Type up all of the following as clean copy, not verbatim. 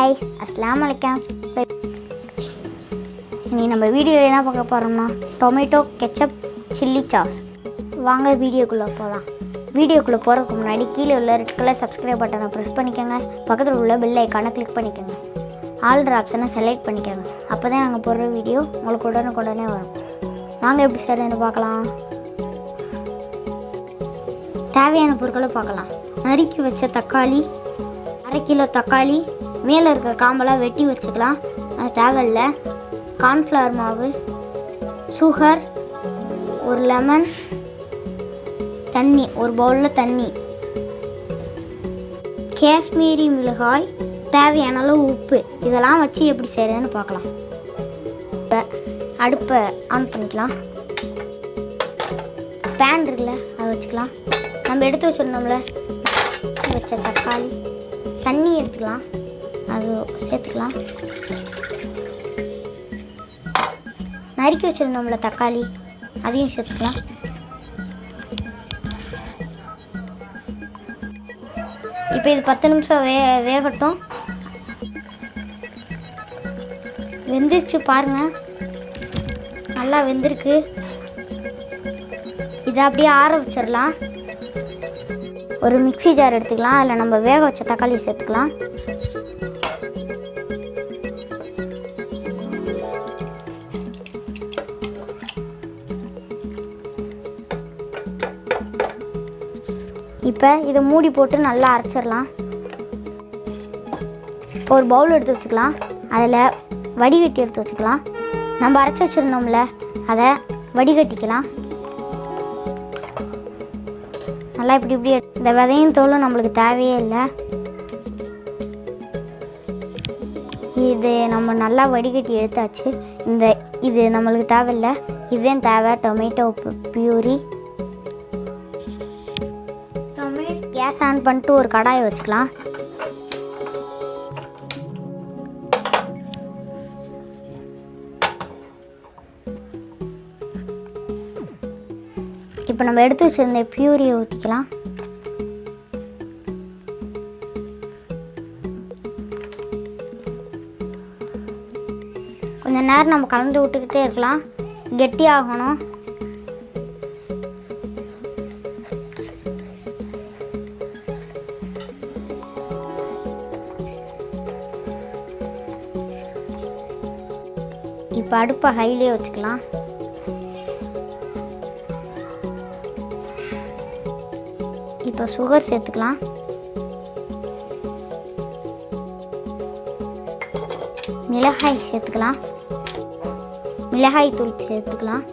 guys, Assalamu alaikum. இன்னைக்கு நம்ம வீடியோவில் என்ன பார்க்க போகிறோம்னா டொமேட்டோ கெச்சப் சில்லி சாஸ். வாங்க வீடியோக்குள்ளே போகலாம். வீடியோக்குள்ளே போகிறதுக்கு முன்னாடி கீழே உள்ள ரெட் கலர் சப்ஸ்கிரைப் பட்டனை ப்ரெஸ் பண்ணிக்கோங்க. பக்கத்தில் உள்ள பெல் ஐக்கானை கிளிக் பண்ணிக்கோங்க. ஆல்ட்ரு ஆப்ஷனை செலக்ட் பண்ணிக்கோங்க. அப்போ தான் நாங்கள் போடுற வீடியோ உங்களுக்கு உடனே வரும். வாங்க எப்படி செய்கிறதுன்னு பார்க்கலாம். தேவையான பொருட்களை பார்க்கலாம். நறுக்கி வச்ச தக்காளி, 1/2 கிலோ தக்காளி, மேலே இருக்க காம்பெல்லாம் வெட்டி வச்சுக்கலாம், அது தேவையில்லை. கார்ன்ஃப்ளவர் மாவு, சுகர், ஒரு லெமன், தண்ணி, ஒரு பவுலில் தண்ணி, காஷ்மீரி மிளகாய், தேவையான அளவு உப்பு. இதெல்லாம் வச்சு எப்படி செய்கிறதுன்னு பார்க்கலாம். இப்போ அடுப்பை ஆன் பண்ணிக்கலாம். பேன் இருக்குல்ல, அதை வச்சுக்கலாம். நம்ம எடுத்து வச்சுருந்தோம்ல வச்ச தக்காளி, தண்ணி எடுத்துக்கலாம், அது சேர்த்துக்கலாம். நறுக்கி வச்சுருந்தோம்ல தக்காளி, அதையும் சேர்த்துக்கலாம். இப்போ இது 10 நிமிஷம் வேகட்டும். வெந்துருச்சு பாருங்கள், நல்லா வெந்திருக்கு. இதை அப்படியே ஆற வச்சிடலாம். ஒரு மிக்ஸி ஜார் எடுத்துக்கலாம், அதில் நம்ம வேக வச்ச தக்காளி சேர்த்துக்கலாம். இப்போ இதை மூடி போட்டு நல்லா அரைச்சிடலாம். இப்போ ஒரு பவுல் எடுத்து வச்சுக்கலாம், அதில் வடிகட்டி எடுத்து வச்சுக்கலாம். நம்ம அரைச்சி வச்சுருந்தோம்ல, அதை வடிகட்டிக்கலாம். நல்லா இப்படி இந்த விதையும் தோலும் நம்மளுக்கு தேவையே இல்லை. இது நம்ம நல்லா வடிகட்டி எடுத்தாச்சு. இது நம்மளுக்கு தேவையில்லை. இதுதான் தேவை, டொமேட்டோ பியூரி. கேஸ் ஆன் பண்ணிட்டு ஒரு கடாயை வச்சுக்கலாம். இப்போ நம்ம எடுத்து வச்சிருந்த பியூரியை ஊற்றிக்கலாம். கொஞ்சம் நேரம் நம்ம கலந்து விட்டுக்கிட்டே இருக்கலாம், கெட்டியாகணும். இப்போ அடுப்பை ஹைலே வச்சுக்கலாம். இப்போ சுகர் சேர்த்துக்கலாம். மிளகாய் சேர்த்துக்கலாம். மிளகாய் தூள் சேர்த்துக்கலாம்.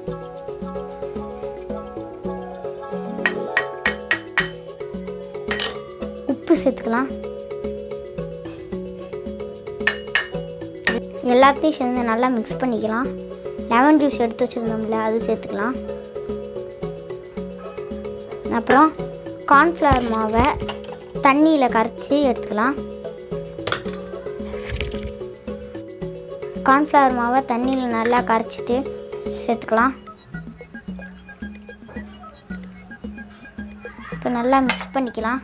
உப்பு சேர்த்துக்கலாம். எல்லாத்தையும் சேர்ந்து நல்லா மிக்ஸ் பண்ணிக்கலாம். லெமன் ஜூஸ் எடுத்து வச்சுருந்தோம்ல, அது சேர்த்துக்கலாம். அப்புறம் கார்ன்ஃப்ளவர் மாவை தண்ணியில் கரைச்சி எடுத்துக்கலாம். கார்ன்ஃப்ளவர் மாவை தண்ணியில் நல்லா கரைச்சிட்டு சேர்த்துக்கலாம். இப்போ நல்லா மிக்ஸ் பண்ணிக்கலாம்.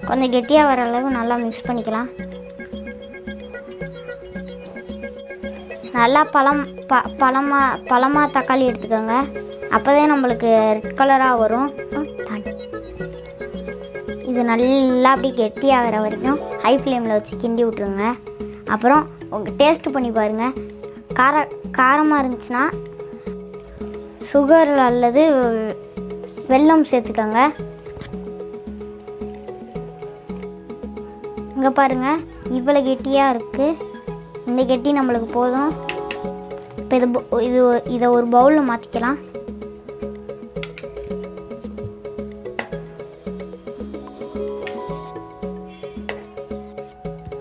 கொஞ்சம் கெட்டியாக வர அளவு நல்லா மிக்ஸ் பண்ணிக்கலாம். நல்லா பழமாக தக்காளி எடுத்துக்கோங்க, அப்போ தான் நம்மளுக்கு ரெட் கலராக வரும். இது நல்லா அப்படியே கெட்டியாகிற வரைக்கும் ஹை ஃப்ளேமில் வச்சு கிண்டி விட்ருங்க. அப்புறம் உங்கள் டேஸ்ட்டு பண்ணி பாருங்கள். காரமாக இருந்துச்சுன்னா சுகர் அல்லது வெல்லம் சேர்த்துக்கோங்க. இங்கே பாருங்கள், இவ்வளோ கெட்டியாக இருக்குது. இந்த கெட்டி நம்மளுக்கு போதும். இப்போ இதை ஒரு பவுலில் மாற்றிக்கலாம்.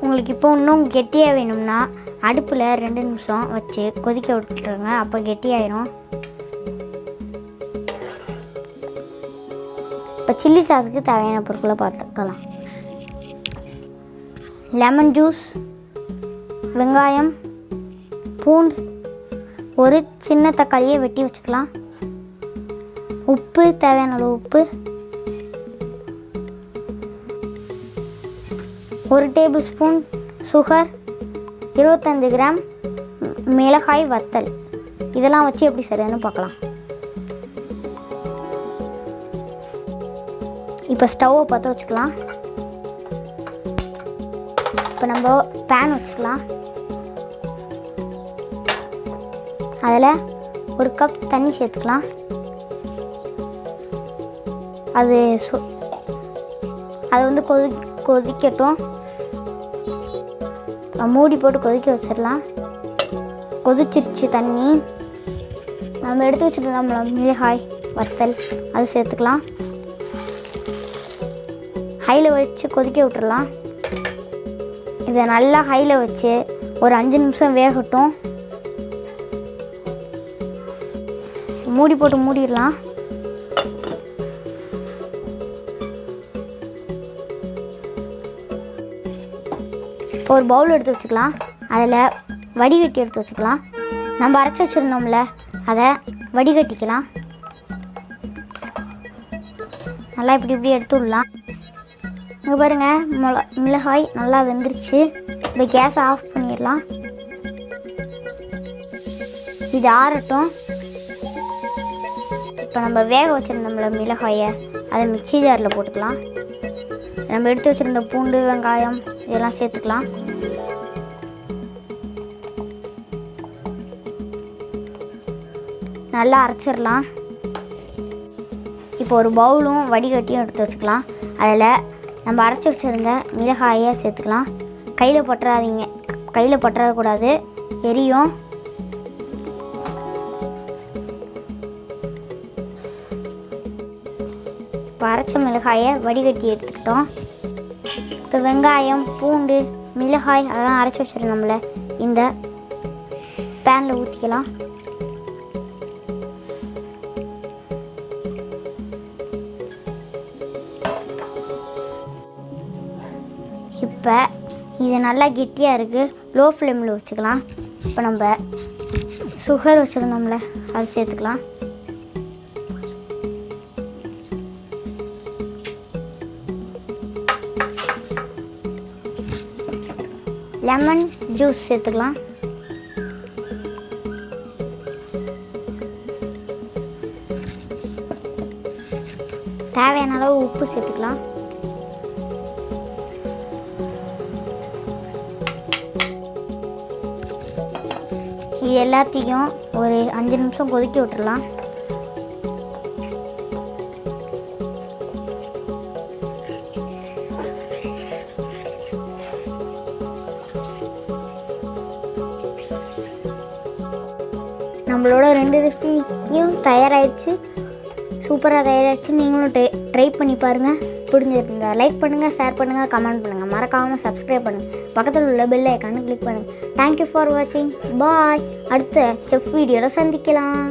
உங்களுக்கு இப்போ இன்னும் கெட்டியாக வேணும்னா அடுப்பில் 2 நிமிஷம் வச்சு கொதிக்க விட்டுருங்க, அப்போ கெட்டியாயிரும். இப்போ சில்லி சாஸுக்கு தேவையான பொருட்களை பார்த்துக்கலாம். லெமன் ஜூஸ், வெங்காயம், பூண்டு, ஒரு சின்ன தக்காளியை வெட்டி வச்சுக்கலாம். உப்பு, தேவையான அளவு உப்பு, 1 டேபிள் ஸ்பூன் சுகர், 25 கிராம் மிளகாய் வத்தல். இதெல்லாம் வச்சு எப்படி சரியானு பார்க்கலாம். இப்போ ஸ்டவ்வை பற்ற வச்சுக்கலாம். இப்போ நம்ம பேன் வச்சுக்கலாம். அதில் 1 கப் தண்ணி சேர்த்துக்கலாம். அது வந்து கொதிக்கட்டும். மூடி போட்டு கொதிக்க வச்சிடலாம். கொதிச்சிருச்சு தண்ணி. நம்ம எடுத்து வச்சுருந்தோம்ல மிளகாய் வத்தல், அது சேர்த்துக்கலாம். ஹையில் வச்சு கொதிக்க விட்டுறலாம். இதை நல்லா ஹையில் வச்சு ஒரு 5 நிமிஷம் வேகட்டும். மூடி போட்டு மூடிடலாம். இப்போ ஒரு பவுல் எடுத்து வச்சுக்கலாம். அதில் வடிகட்டி எடுத்து வச்சுக்கலாம். நம்ம அரைச்சி வச்சுருந்தோம்ல, அதை வடிகட்டிக்கலாம். நல்லா இப்படி எடுத்து விடலாம். இங்கே பாருங்கள், மிளகாய் நல்லா வெந்துருச்சு. இப்போ கேஸை ஆஃப் பண்ணிடலாம். இது ஆறட்டும். இப்போ நம்ம வேக வச்சுருந்தோம்ல மிளகாயை, அதை மிக்ஸி ஜாரில் போட்டுக்கலாம். நம்ம எடுத்து வச்சுருந்த பூண்டு, வெங்காயம் இதெல்லாம் சேர்த்துக்கலாம். நல்லா அரைச்சிடலாம். இப்போ ஒரு பவுலும் வடிகட்டியும் எடுத்து வச்சுக்கலாம். அதில் நம்ம அரைச்சி வச்சுருந்த மிளகாயை சேர்த்துக்கலாம். கையில் பற்றாதீங்க, கையில் பற்றாதக்கூடாது, எரியும். இப்போ அரைச்ச மிளகாயை வடிகட்டி எடுத்துக்கிட்டோம். இப்போ வெங்காயம், பூண்டு, மிளகாய் அதெல்லாம் அரைச்சி வச்சுருந்தோம்ல, இந்த பேனில் ஊற்றிக்கலாம். இப்போ இது நல்லா கெட்டியாக இருக்குது. லோ ஃப்ளேமில் வச்சுக்கலாம். இப்போ நம்ம சுகர் வச்சுருந்தோம்ல, அது சேர்த்துக்கலாம். லெமன் ஜூஸ் சேர்த்துக்கலாம். தேவையான அளவு உப்பு சேர்த்துக்கலாம். இது எல்லாத்தையும் ஒரு 5 நிமிஷம் கொதிக்க விட்டுடலாம். நம்மளோட 2 ரெசிபியும் தயாராகிடுச்சு. சூப்பராக தயாராகிடுச்சு. நீங்களும் ட்ரை பண்ணி பாருங்கள். பிடிச்சிருந்தா லைக் பண்ணுங்கள், ஷேர் பண்ணுங்கள், கமெண்ட் பண்ணுங்கள். மறக்காமல் சப்ஸ்கிரைப் பண்ணுங்கள். பக்கத்தில் உள்ள பெல் ஐக்கானை கிளிக் பண்ணுங்கள். தேங்க்யூ ஃபார் வாட்சிங். பாய். அடுத்த செஃப் வீடியோவில் சந்திக்கலாம்.